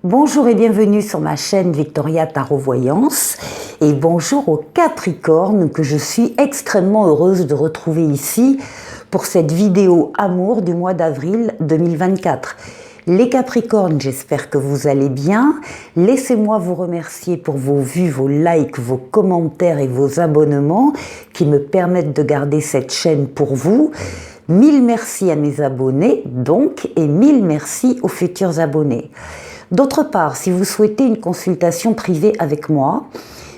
Bonjour et bienvenue sur ma chaîne Victoria Tarot Voyance et bonjour aux Capricornes que je suis extrêmement heureuse de retrouver ici pour cette vidéo amour du mois d'avril 2024. Les Capricornes, j'espère que vous allez bien. Laissez-moi vous remercier pour vos vues, vos likes, vos commentaires et vos abonnements qui me permettent de garder cette chaîne pour vous. 1000 merci à mes abonnés donc et 1000 merci aux futurs abonnés. D'autre part, si vous souhaitez une consultation privée avec moi,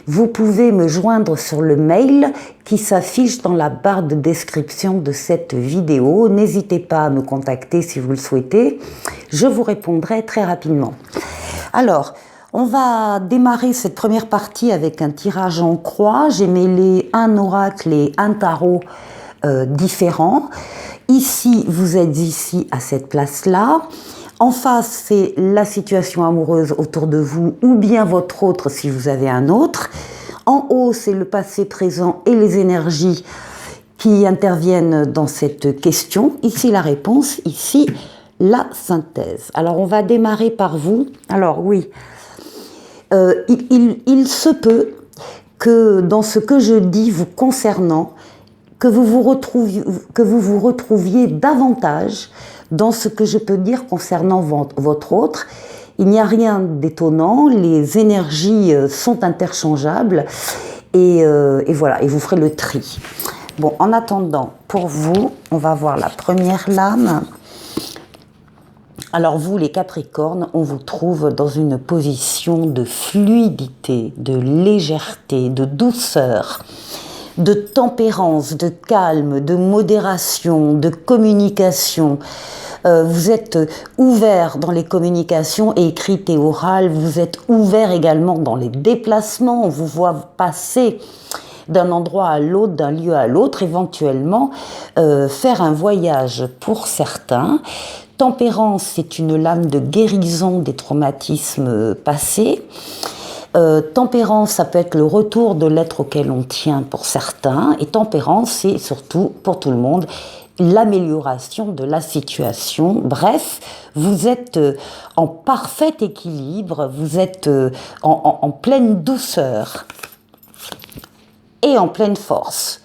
vous pouvez me joindre sur le mail qui s'affiche dans la barre de description de cette vidéo. N'hésitez pas à me contacter si vous le souhaitez, je vous répondrai très rapidement. Alors, on va démarrer cette première partie avec un tirage en croix. J'ai mêlé un oracle et un tarot différents. Ici, vous êtes ici à cette place-là. En face, c'est la situation amoureuse autour de vous ou bien votre autre si vous avez un autre. En haut, c'est le passé, présent et les énergies qui interviennent dans cette question. Ici, la réponse. Ici, la synthèse. Alors, on va démarrer par vous. Alors, oui, il se peut que dans ce que je dis vous concernant, que vous vous retrouviez davantage dans ce que je peux dire concernant votre autre. Il n'y a rien d'étonnant, les énergies sont interchangeables et voilà, et vous ferez le tri. Bon, en attendant, pour vous, on va voir la première lame. Alors vous, les Capricornes, on vous trouve dans une position de fluidité, de légèreté, de douceur, de tempérance, de calme, de modération, de communication. Vous êtes ouvert dans les communications écrites et orales, vous êtes ouvert également dans les déplacements, on vous voit passer d'un endroit à l'autre, d'un lieu à l'autre, éventuellement faire un voyage pour certains. Tempérance, c'est une lame de guérison des traumatismes passés. Tempérance, ça peut être le retour de l'être auquel on tient pour certains, et tempérance, c'est surtout pour tout le monde l'amélioration de la situation. Bref, vous êtes en parfait équilibre, vous êtes en pleine douceur et en pleine force.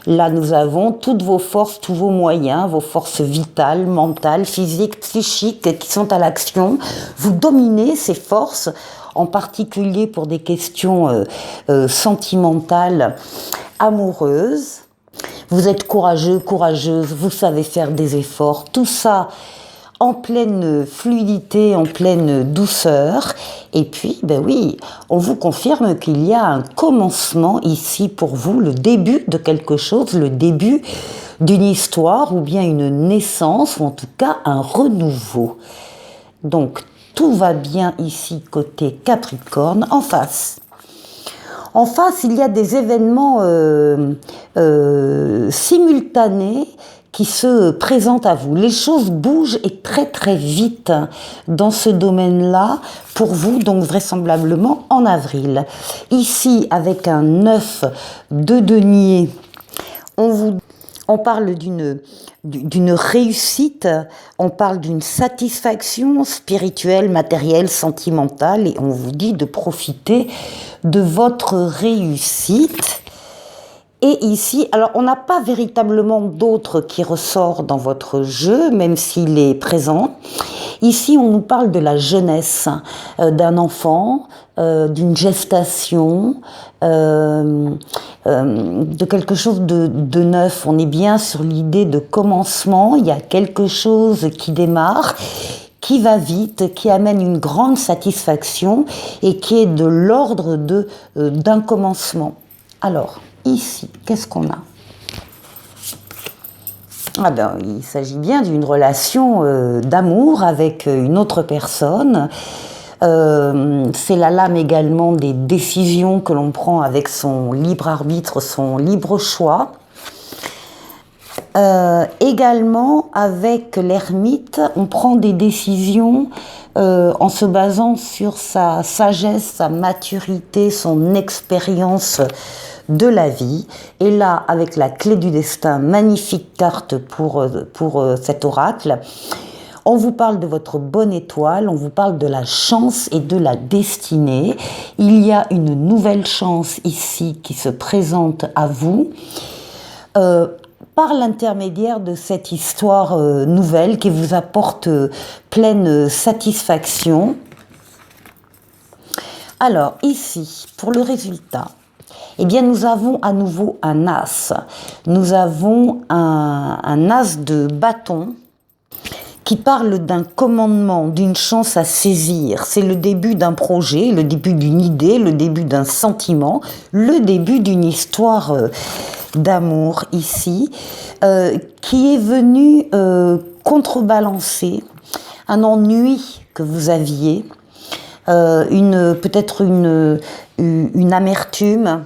Là, nous avons toutes vos forces, tous vos moyens, vos forces vitales, mentales, physiques, psychiques qui sont à l'action. Vous dominez ces forces, en particulier pour des questions sentimentales, amoureuses. Vous êtes courageux, courageuse, vous savez faire des efforts. Tout ça en pleine fluidité, en pleine douceur. Et puis, ben oui, on vous confirme qu'il y a un commencement ici pour vous, le début de quelque chose, le début d'une histoire ou bien une naissance, ou en tout cas un renouveau. Donc, tout va bien ici côté Capricorne. En face, il y a des événements simultanés qui se présentent à vous. Les choses bougent et très très vite dans ce domaine-là pour vous, donc vraisemblablement en avril. Ici, avec un 9 de denier, on parle d'une réussite, on parle d'une satisfaction spirituelle, matérielle, sentimentale, et on vous dit de profiter de votre réussite. Et ici, alors on n'a pas véritablement d'autre qui ressort dans votre jeu, même s'il est présent. Ici, on nous parle de la jeunesse d'un enfant, d'une gestation, de quelque chose de neuf. On est bien sur l'idée de commencement, il y a quelque chose qui démarre, qui va vite, qui amène une grande satisfaction et qui est de l'ordre d'un commencement. Alors, ici, qu'est-ce qu'on a ? Ah ben, il s'agit bien d'une relation d'amour avec une autre personne. C'est la lame également des décisions que l'on prend avec son libre arbitre, son libre choix. Également, avec l'ermite, on prend des décisions en se basant sur sa sagesse, sa maturité, son expérience de la vie. Et là, avec la clé du destin, magnifique carte pour cet oracle, On vous parle de votre bonne étoile, on vous parle de la chance et de la destinée. Il y a une nouvelle chance ici qui se présente à vous par l'intermédiaire de cette histoire nouvelle qui vous apporte pleine satisfaction. Alors ici, pour le résultat, eh bien, nous avons à nouveau un as. Nous avons un as de bâton qui parle d'un commandement, d'une chance à saisir. C'est le début d'un projet, le début d'une idée, le début d'un sentiment, le début d'une histoire d'amour ici, qui est venu contrebalancer un ennui que vous aviez, peut-être une amertume,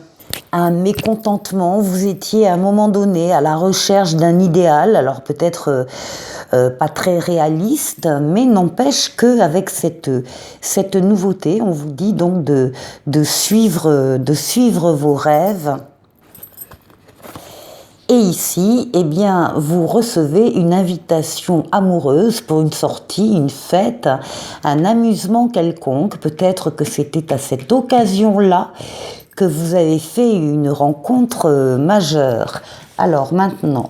un mécontentement. Vous étiez à un moment donné à la recherche d'un idéal, alors peut-être pas très réaliste, mais n'empêche qu'avec cette nouveauté, on vous dit donc de suivre vos rêves. Et ici, eh bien, vous recevez une invitation amoureuse pour une sortie, une fête, un amusement quelconque. Peut-être que c'était à cette occasion-là que vous avez fait une rencontre majeure. Alors maintenant,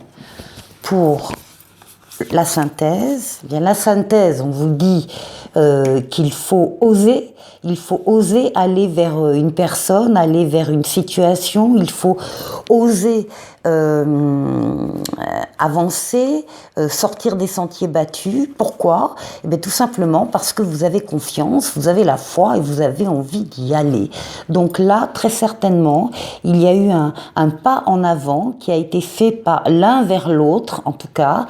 pour la synthèse, eh bien la synthèse, on vous dit qu'il faut oser. Il faut oser aller vers une personne, aller vers une situation. Il faut oser avancer, sortir des sentiers battus. Pourquoi ? Eh bien, tout simplement parce que vous avez confiance, vous avez la foi et vous avez envie d'y aller. Donc là, très certainement, il y a eu un pas en avant qui a été fait par l'un vers l'autre, en tout cas,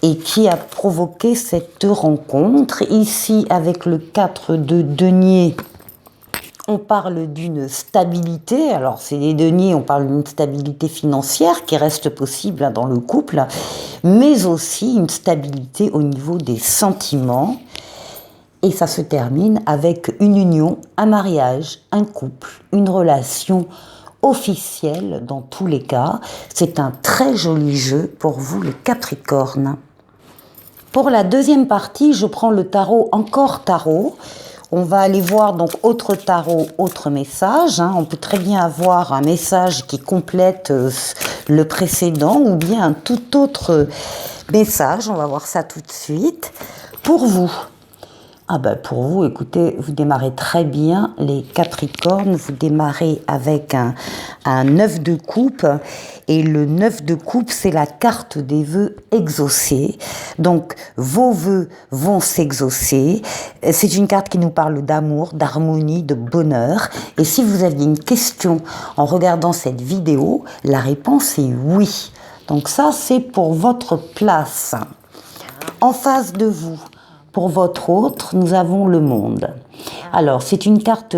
et qui a provoqué cette rencontre. Ici, avec le 4 de denier, on parle d'une stabilité. Alors, c'est les deniers, on parle d'une stabilité financière qui reste possible dans le couple, mais aussi une stabilité au niveau des sentiments. Et ça se termine avec une union, un mariage, un couple, une relation officielle dans tous les cas. C'est un très joli jeu pour vous, les Capricornes. Pour la deuxième partie, je prends le tarot Encore Tarot. On va aller voir donc autre tarot, autre message. On peut très bien avoir un message qui complète le précédent ou bien un tout autre message. On va voir ça tout de suite. Pour vous, pour vous, écoutez, vous démarrez très bien les Capricornes. Vous démarrez avec un 9 de coupe. Et le 9 de coupe, c'est la carte des vœux exaucés. Donc, vos vœux vont s'exaucer. C'est une carte qui nous parle d'amour, d'harmonie, de bonheur. Et si vous aviez une question en regardant cette vidéo, la réponse est oui. Donc ça, c'est pour votre place. En face de vous, pour votre autre, nous avons le monde. Alors, c'est une carte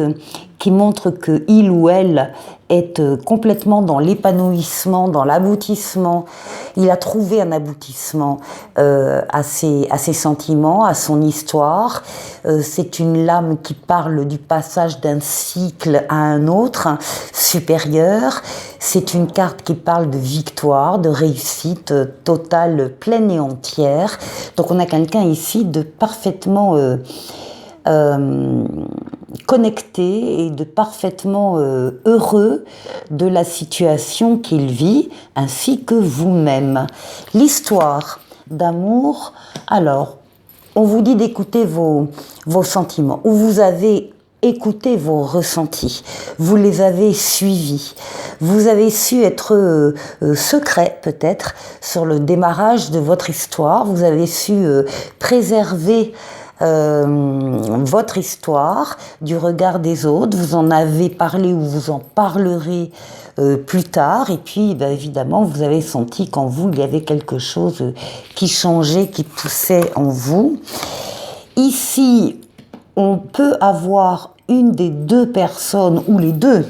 qui montre que il ou elle est complètement dans l'épanouissement, dans l'aboutissement. Il a trouvé un aboutissement à ses sentiments, à son histoire. C'est une lame qui parle du passage d'un cycle à un autre, supérieur. C'est une carte qui parle de victoire, de réussite totale, pleine et entière. Donc on a quelqu'un ici de parfaitement connecté et de parfaitement heureux de la situation qu'il vit, ainsi que vous-même. L'histoire d'amour, alors, on vous dit d'écouter vos sentiments, ou vous avez écouté vos ressentis, vous les avez suivis, vous avez su être secret peut-être sur le démarrage de votre histoire, vous avez su préserver votre histoire du regard des autres, vous en avez parlé ou vous en parlerez plus tard, et puis évidemment vous avez senti qu'en vous il y avait quelque chose qui changeait, qui poussait en vous. Ici, on peut avoir une des deux personnes ou les deux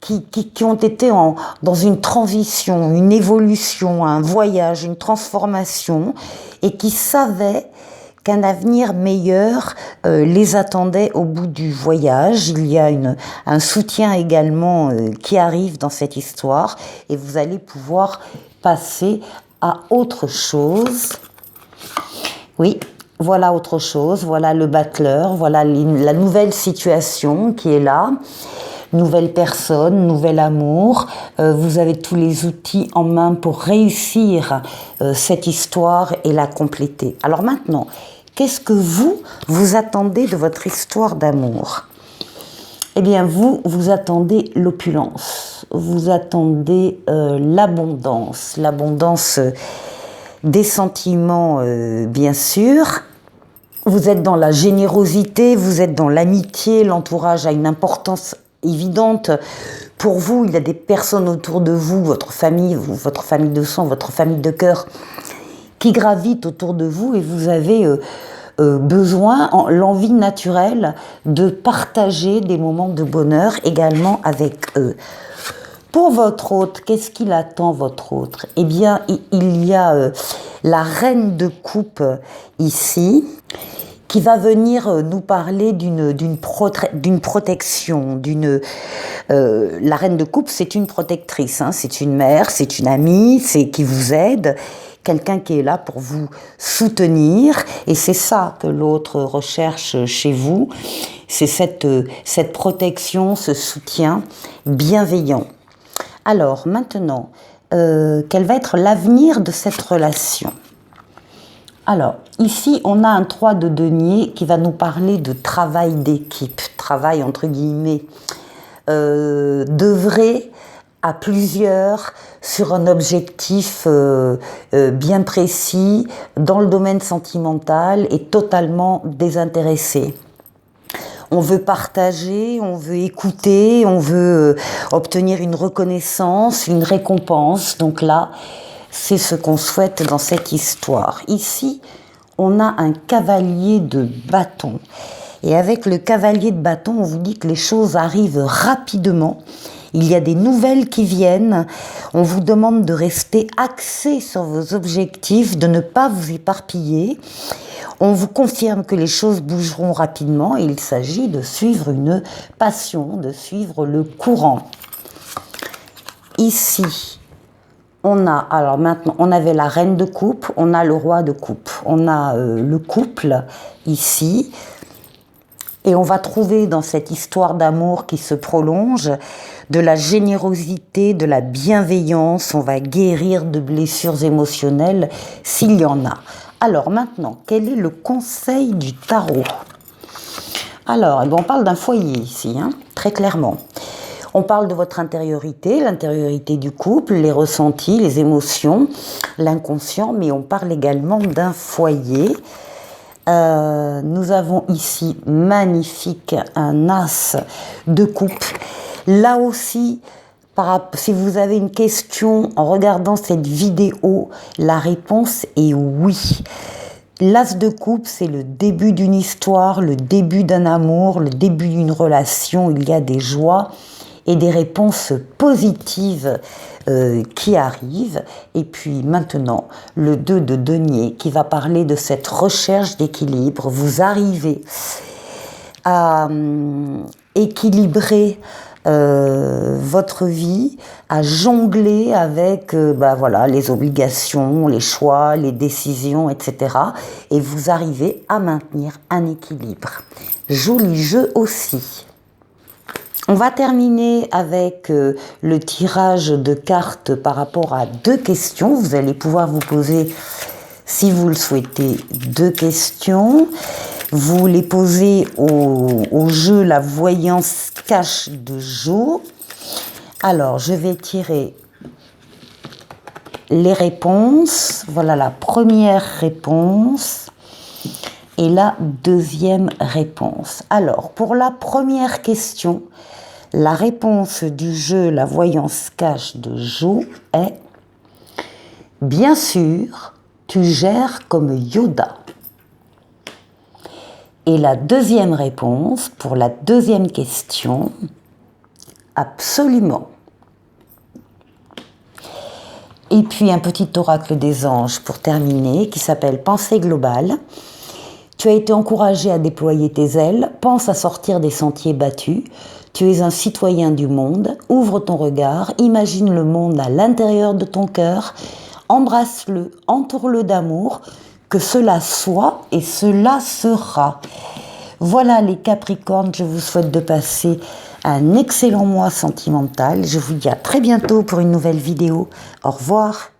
qui ont été dans une transition, une évolution, un voyage, une transformation, et qui savaient qu'un avenir meilleur les attendait au bout du voyage. Il y a un soutien également qui arrive dans cette histoire, et vous allez pouvoir passer à autre chose. Oui, voilà autre chose, voilà le battleur, voilà la nouvelle situation qui est là. Nouvelle personne, nouvel amour, vous avez tous les outils en main pour réussir cette histoire et la compléter. Alors maintenant, qu'est-ce que vous attendez de votre histoire d'amour? Eh bien, vous attendez l'opulence, vous attendez l'abondance des sentiments, bien sûr. Vous êtes dans la générosité, vous êtes dans l'amitié, l'entourage a une importance évidente. Pour vous, il y a des personnes autour de vous, votre famille de sang, votre famille de cœur, qui gravitent autour de vous et vous avez besoin, l'envie naturelle de partager des moments de bonheur également avec eux. Pour votre hôte, qu'est-ce qu'il attend, votre hôte? Eh bien, il y a la reine de coupe ici, qui va venir nous parler d'une protection, la reine de coupe, c'est une protectrice, hein, c'est une mère, c'est une amie, c'est qui vous aide, quelqu'un qui est là pour vous soutenir, et c'est ça que l'autre recherche chez vous, c'est cette protection, ce soutien bienveillant. Alors maintenant, quel va être l'avenir de cette relation? Alors, ici, on a un 3 de denier qui va nous parler de travail d'équipe, travail entre guillemets, d'œuvrer à plusieurs sur un objectif bien précis dans le domaine sentimental et totalement désintéressé. On veut partager, on veut écouter, on veut obtenir une reconnaissance, une récompense. Donc là, c'est ce qu'on souhaite dans cette histoire. Ici, on a un cavalier de bâton. Et avec le cavalier de bâton, on vous dit que les choses arrivent rapidement. Il y a des nouvelles qui viennent. On vous demande de rester axé sur vos objectifs, de ne pas vous éparpiller. On vous confirme que les choses bougeront rapidement et il s'agit de suivre une passion, de suivre le courant. Ici, alors maintenant, on avait la reine de coupe, on a le roi de coupe. On a le couple ici. Et on va trouver dans cette histoire d'amour qui se prolonge de la générosité, de la bienveillance. On va guérir de blessures émotionnelles s'il y en a. Alors maintenant, quel est le conseil du tarot? Alors, on parle d'un foyer ici, hein, très clairement. On parle de votre intériorité, l'intériorité du couple, les ressentis, les émotions, l'inconscient, mais on parle également d'un foyer. Nous avons ici, magnifique, un as de coupe. Là aussi, si vous avez une question en regardant cette vidéo, la réponse est oui. L'as de coupe, c'est le début d'une histoire, le début d'un amour, le début d'une relation. Il y a des joies et des réponses positives qui arrivent. Et puis maintenant, le 2 de denier qui va parler de cette recherche d'équilibre. Vous arrivez à équilibrer votre vie, à jongler avec voilà, les obligations, les choix, les décisions, etc. Et vous arrivez à maintenir un équilibre. Joli jeu aussi. On va terminer avec le tirage de cartes par rapport à 2 questions. Vous allez pouvoir vous poser, si vous le souhaitez, 2 questions. Vous les posez au jeu La Voyance Cache de Jo. Alors, je vais tirer les réponses. Voilà la première réponse et la deuxième réponse. Alors, pour la première question, la réponse du jeu La Voyance Cache de Jo est « Bien sûr, tu gères comme Yoda ». Et la deuxième réponse, pour la deuxième question, absolument. Et puis un petit oracle des anges pour terminer, qui s'appelle Pensée globale. Tu as été encouragé à déployer tes ailes, pense à sortir des sentiers battus. Tu es un citoyen du monde, ouvre ton regard, imagine le monde à l'intérieur de ton cœur. embrasse-le, entoure-le d'amour, que cela soit et cela sera. Voilà les Capricornes, je vous souhaite de passer un excellent mois sentimental. Je vous dis à très bientôt pour une nouvelle vidéo. Au revoir.